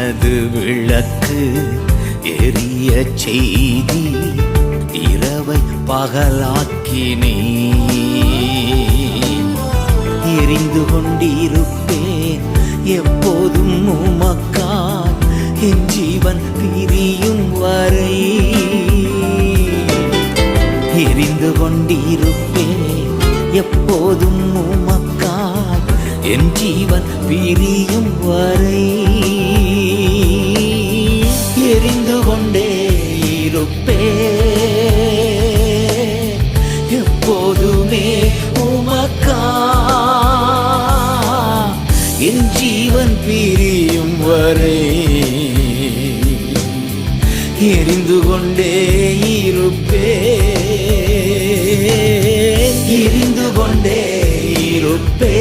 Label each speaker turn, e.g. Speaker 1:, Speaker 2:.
Speaker 1: எனது விளக்கு எரிய செய்தி இரவை பகலாக்கினே எரிந்து கொண்டிருப்பேன் எப்போதும் உமக்காய் என் ஜீவன் பிரியும் வரை எரிந்து கொண்டிருப்பேன் எப்போதும் உமக்காய் என் ஜீவன் பிரியும் வரை எரிந்து கொண்டே இருப்பேன் எப்போதுமே உமக்காய் என் ஜீவன் பிரியும் வரை எரிந்து கொண்டே இருப்பேன் எரிந்து கொண்டே இருப்பேன்